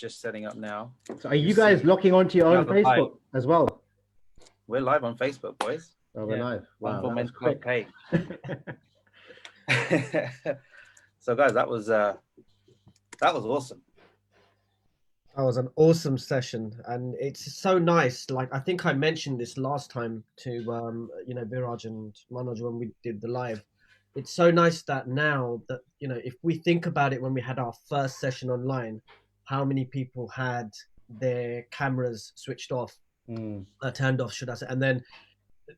just setting up now. So are you guys locking onto your own Facebook as well? We're live on Facebook, boys. Oh, we're live. Wow, that was quick. Page. So, guys, that was awesome. That was an awesome session, and it's so nice. Like I think I mentioned this last time to you know, Biraj and Manoj when we did the live. It's so nice that now that, you know, if we think about it, when we had our first session online, how many people had their cameras switched off, turned off, should I say? And then,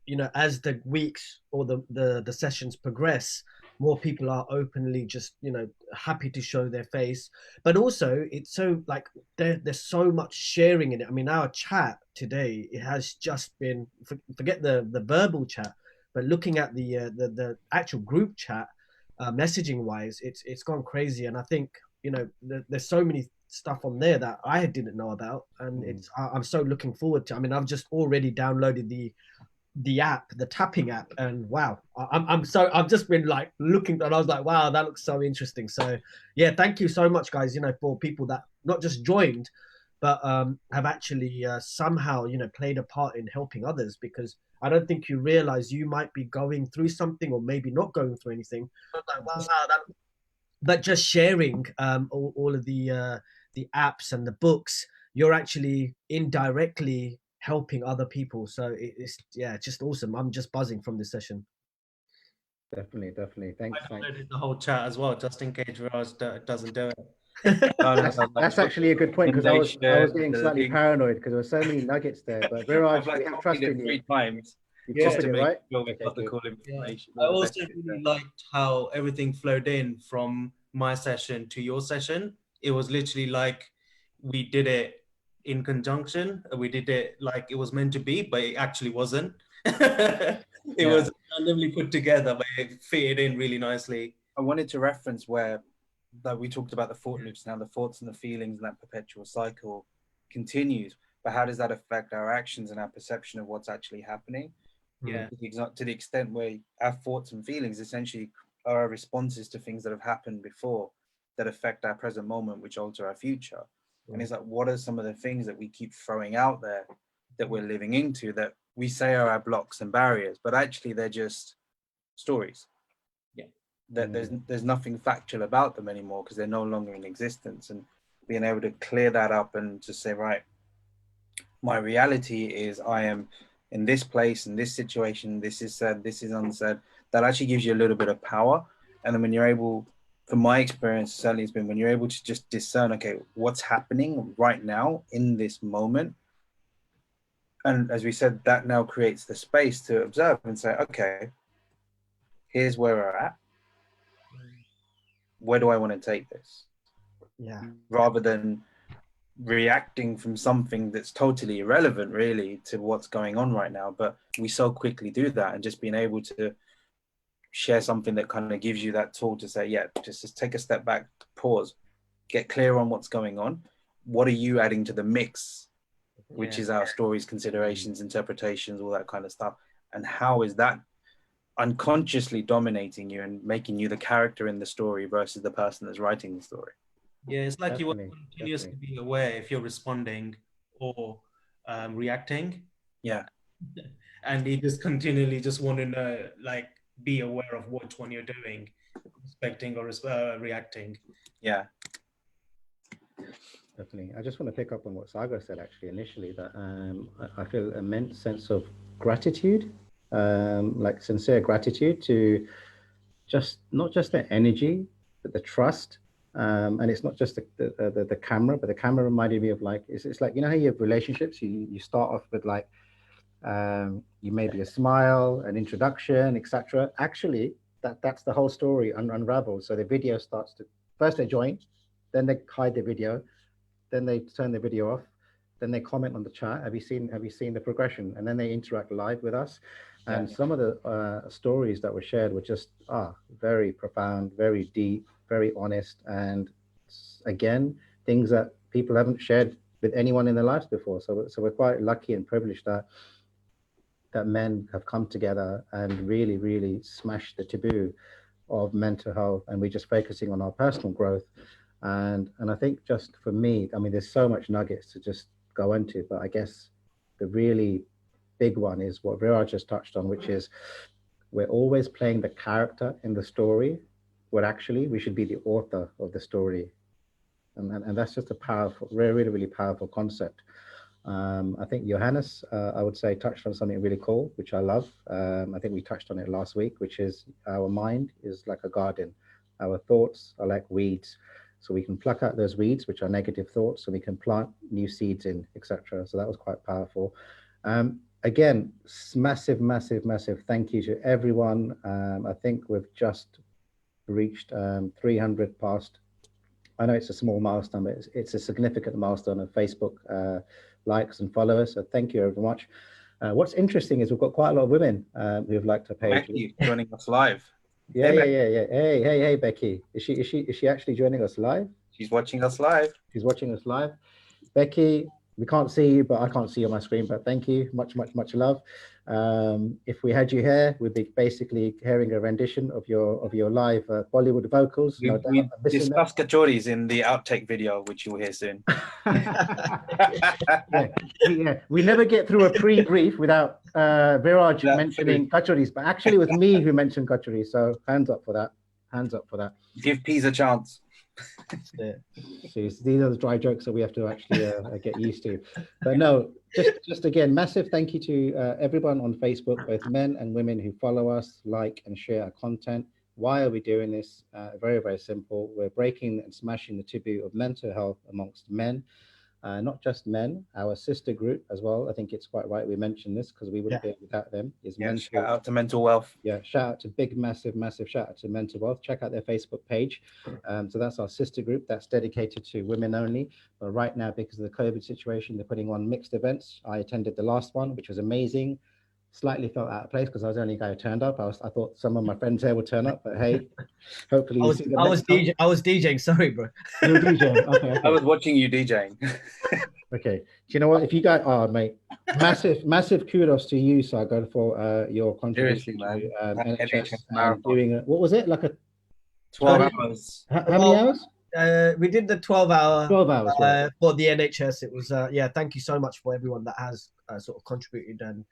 you know, as the weeks or the sessions progress, more people are openly just, you know, happy to show their face. But also it's so like there's so much sharing in it. I mean, our chat today, it has just been, forget the verbal chat, but looking at the actual group chat, messaging wise, it's gone crazy. And I think, you know, there's so many stuff on there that I didn't know about, and I'm so looking forward to. I mean, I've just already downloaded the app, the tapping app, and wow, I've just been like looking, and I was like, wow, that looks so interesting. So yeah, thank you so much, guys, you know, for people that not just joined, but have actually somehow, you know, played a part in helping others, because I don't think you realize you might be going through something or maybe not going through anything, but just sharing all of the apps and the books, you're actually indirectly helping other people. So it's just awesome. I'm just buzzing from this session. Definitely. Thanks. I downloaded the whole chat as well, just in case Raj doesn't do it. That's actually a good point, because I was getting slightly paranoid because there were so many nuggets there. But Biraj, we have trust in you. 3 times. You copied it, right? I also really liked how everything flowed in from my session to your session. It was literally like we did it in conjunction. We did it like it was meant to be, but it actually wasn't. It was randomly put together, but it fitted in really nicely. I wanted to reference where that we talked about the thought loops, now the thoughts and the feelings, and that perpetual cycle continues. But how does that affect our actions and our perception of what's actually happening? Yeah. To the extent where our thoughts and feelings essentially are our responses to things that have happened before that affect our present moment, which alter our future. And it's like, what are some of the things that we keep throwing out there that we're living into that we say are our blocks and barriers, but actually they're just stories. Yeah. That there's nothing factual about them anymore because they're no longer in existence. And being able to clear that up and to say, right, my reality is I am in this place, in this situation, this is said, this is unsaid, that actually gives you a little bit of power. And then when you're able, from my experience, certainly it's been when you're able to just discern, okay, what's happening right now in this moment. And as we said, that now creates the space to observe and say, okay, here's where we're at. Where do I want to take this? Yeah. Rather than reacting from something that's totally irrelevant really to what's going on right now. But we so quickly do that, and just being able to share something that kind of gives you that tool to say, yeah, just take a step back, pause, get clear on what's going on. What are you adding to the mix, which is our stories, considerations, interpretations, all that kind of stuff. And how is that unconsciously dominating you and making you the character in the story versus the person that's writing the story? Yeah, it's like you want to continuously be aware if you're responding or reacting. Yeah. And you just continually just want to know, like, be aware of which one you're doing, respecting or reacting. Yeah. Definitely. I just want to pick up on what Sagar said actually initially, that I feel an immense sense of gratitude, like sincere gratitude to just not just the energy, but the trust. And it's not just the camera, but the camera reminded me of like, it's like, you know how you have relationships, you start off with like, you maybe a smile, an introduction, etc. Actually, that's the whole story unravels. So the video starts to, first they join, then they hide the video, then they turn the video off, then they comment on the chat. Have you seen the progression? And then they interact live with us. And some of the stories that were shared were just very profound, very deep, very honest, and again, things that people haven't shared with anyone in their lives before. So we're quite lucky and privileged that men have come together and really, really smashed the taboo of mental health, and we're just focusing on our personal growth. And I think just for me, I mean, there's so much nuggets to just go into, but I guess the really big one is what Viraj just touched on, which is we're always playing the character in the story, where actually we should be the author of the story. And that's just a powerful, really, really powerful concept. I think Johannes, I would say, touched on something really cool, which I love. I think we touched on it last week, which is our mind is like a garden. Our thoughts are like weeds. So we can pluck out those weeds, which are negative thoughts, and we can plant new seeds in, etc. So that was quite powerful. Again, massive, massive, massive thank you to everyone. I think we've just reached 300 past. I know it's a small milestone, but it's a significant milestone of Facebook likes and followers. So thank you very much. What's interesting is we've got quite a lot of women who've liked our page. Becky joining us live. Yeah. Hey, Becky. Is she actually joining us live? She's watching us live. She's watching us live. Becky, we can't see you, but I can't see you on my screen. But thank you, much love. If we had you here, we'd be basically hearing a rendition of your live Bollywood vocals. We discussed kachoris in the outtake video, which you'll hear soon. yeah, we never get through a pre-brief without Viraj mentioning kachoris, but actually it was me who mentioned kachoris. So hands up for that. Hands up for that. Give peas a chance. See, these are the dry jokes that we have to actually get used to. But no, just again, massive thank you to everyone on Facebook, both men and women who follow us, like and share our content. Why are we doing this? Very, very simple. We're breaking and smashing the taboo of mental health amongst men. Not just men, our sister group as well. I think it's quite right we mentioned this because we wouldn't be without them. Shout out to Mental Wealth. Yeah, shout out to big, massive shout out to Mental Wealth. Check out their Facebook page. So that's our sister group that's dedicated to women only. But right now, because of the COVID situation, they're putting on mixed events. I attended the last one, which was amazing. Slightly felt out of place because I was the only guy who turned up. I thought some of my friends here would turn up, but hey, hopefully I was DJing. Sorry, bro. You were DJing. Okay. I was watching you DJing. Okay. Do you know what? If you guys, mate, massive kudos to you, Sagar, for your contribution to NHS and doing what was it, like a 12 hours? How many hours? We did the 12 hours right. for the NHS. It was thank you so much for everyone that has sort of contributed, and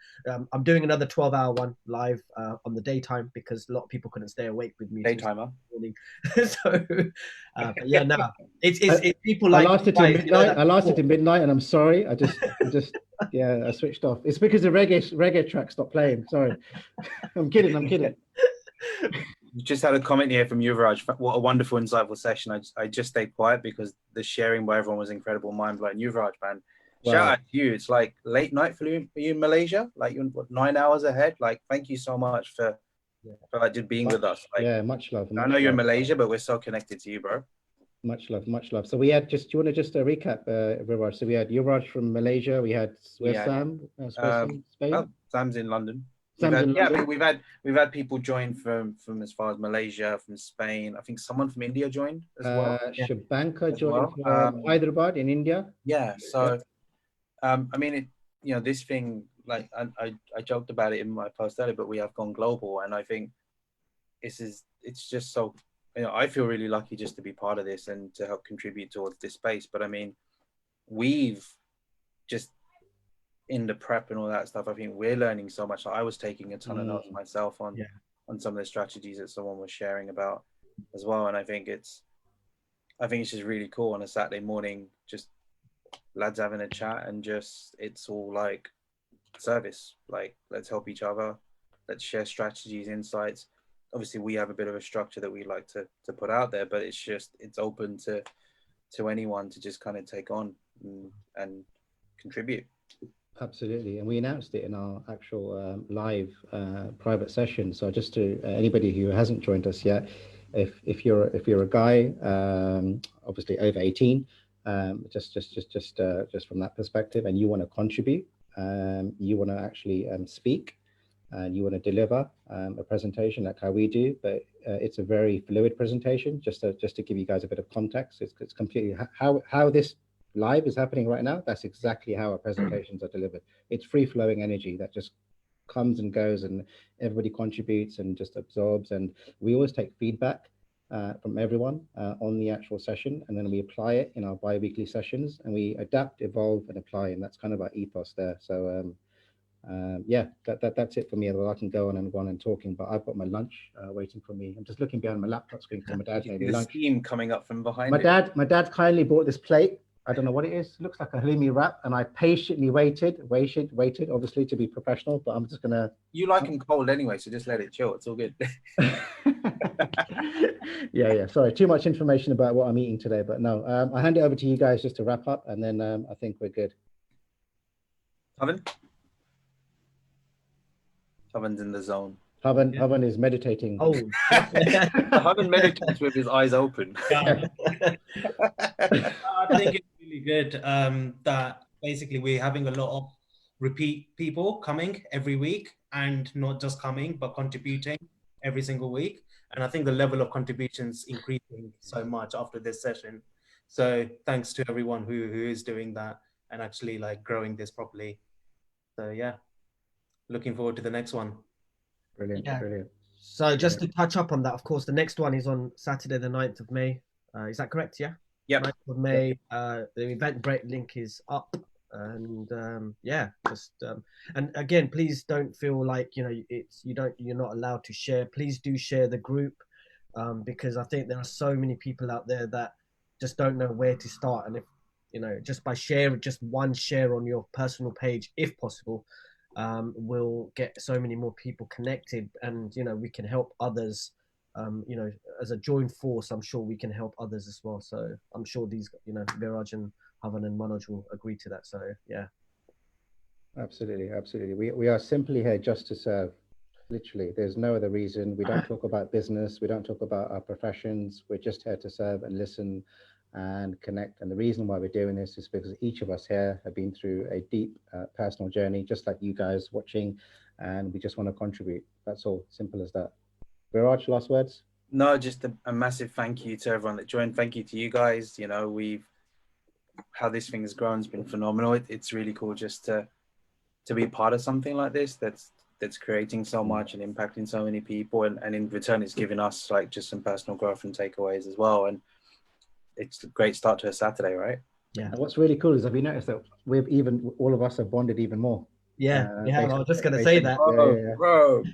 I'm doing another 12-hour one live on the daytime because a lot of people couldn't stay awake with me. Daytimer. So but yeah, no, it's people like. I lasted till midnight. I lasted till midnight, and I'm sorry. I just I switched off. It's because the reggae track stopped playing. Sorry. I'm kidding. Just had a comment here from Yuvraj. What a wonderful, insightful session. I just stayed quiet because the sharing by everyone was incredible, mind blowing. Yuvraj, man, wow. Shout out to you. It's like late night for you in Malaysia, like you're 9 hours ahead. Like, thank you so much for just being with us. Like, much love. I know you're in Malaysia, but we're so connected to you, bro. Much love. So we had do you want to just recap, Viraj? So we had Yuvraj from Malaysia. We had Sam? Spain? Oh, Sam's in London. We've had people join from as far as Malaysia, from Spain. I think someone from India joined as well. Shabanka joined from Hyderabad in India. Yeah. So, I mean, this thing, like I joked about it in my post earlier, but we have gone global, and I think it's just so. I feel really lucky just to be part of this and to help contribute towards this space. But I mean, we've just. In the prep and all that stuff, I think we're learning so much. I was taking a ton of notes myself on some of the strategies that someone was sharing about as well. And I think it's just really cool on a Saturday morning, just lads having a chat and just, it's all like service, like let's help each other, let's share strategies, insights. Obviously we have a bit of a structure that we like to put out there, but it's open to anyone to just kind of take on and contribute. Absolutely, and we announced it in our actual live private session. So just to anybody who hasn't joined us yet, if you're a guy, obviously over 18, just from that perspective, and you want to contribute, you want to actually speak, and you want to deliver a presentation like how we do, but it's a very fluid presentation. Just to give you guys a bit of context, it's completely how this live is happening right now. That's exactly how our presentations are delivered. It's free-flowing energy that just comes and goes, and everybody contributes and just absorbs. And we always take feedback. from everyone on the actual session, and then we apply it in our bi-weekly sessions, and we adapt, evolve, and apply, and that's kind of our ethos there. So yeah, that's it for me. Otherwise, I can go on and talking, but I've got my lunch waiting for me. I'm just looking behind my laptop screen for my dad. You see the steam coming up from behind. My dad kindly bought this plate. I don't know what it is. It looks like a halloumi wrap, and I patiently waited, obviously to be professional. But I'm just gonna. You like them cold anyway, so just let it chill. It's all good. Yeah. Sorry, too much information about what I'm eating today, but no. I'll hand it over to you guys just to wrap up, and then I think we're good. Haven's in the zone. Havan is meditating. Oh, Havan meditates with his eyes open. I think it's really good that basically we're having a lot of repeat people coming every week, and not just coming, but contributing every single week. And I think the level of contributions increasing so much after this session. So thanks to everyone who is doing that and actually like growing this properly. So yeah, looking forward to the next one. Brilliant. So just to touch up on that, of course, the next one is on Saturday, the 9th of May. Is that correct? Yeah. Yep. 9th of May. The Eventbrite link is up, and yeah, just and again, please don't feel like you're not allowed to share. Please do share the group, because I think there are so many people out there that just don't know where to start, and if just by sharing, just one share on your personal page, if possible, will get so many more people connected, and we can help others. As a joint force, I'm sure we can help others as well. So I'm sure these, Biraj and Havan and Manoj will agree to that. So yeah, absolutely. We are simply here just to serve. Literally, there's no other reason. We don't talk about business. We don't talk about our professions. We're just here to serve and listen and connect. And the reason why we're doing this is because each of us here have been through a deep personal journey, just like you guys watching, and we just want to contribute. That's all, simple as that. Biraj, last words? No, just a massive thank you to everyone that joined. Thank you to you guys. How this thing has grown has been phenomenal. It's really cool just to be part of something like this that's creating so much and impacting so many people, and in return it's giving us like just some personal growth and takeaways as well. And it's a great start to a Saturday, right? Yeah. And what's really cool is, have you noticed that all of us have bonded even more? Yeah, I was just going to say that. Bro.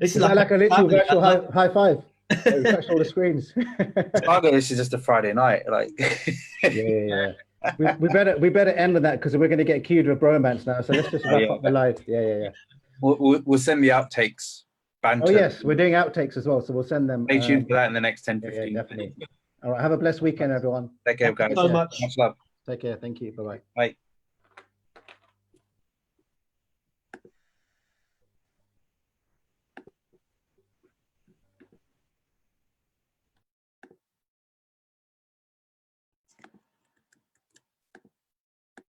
It's like a little virtual high five. Touch all the screens. This is just a Friday night, like. Yeah. We better end on that, because we're going to get queued with bromance now. So let's just wrap up the live. Yeah. We'll send the outtakes. Banter. Oh yes, we're doing outtakes as well, so we'll send them. Stay tuned for that in the next 10-15 minutes. Definitely. All right, have a blessed weekend, everyone. Take care, guys. Thank you so much. Much love. Take care. Thank you. Bye-bye. Bye.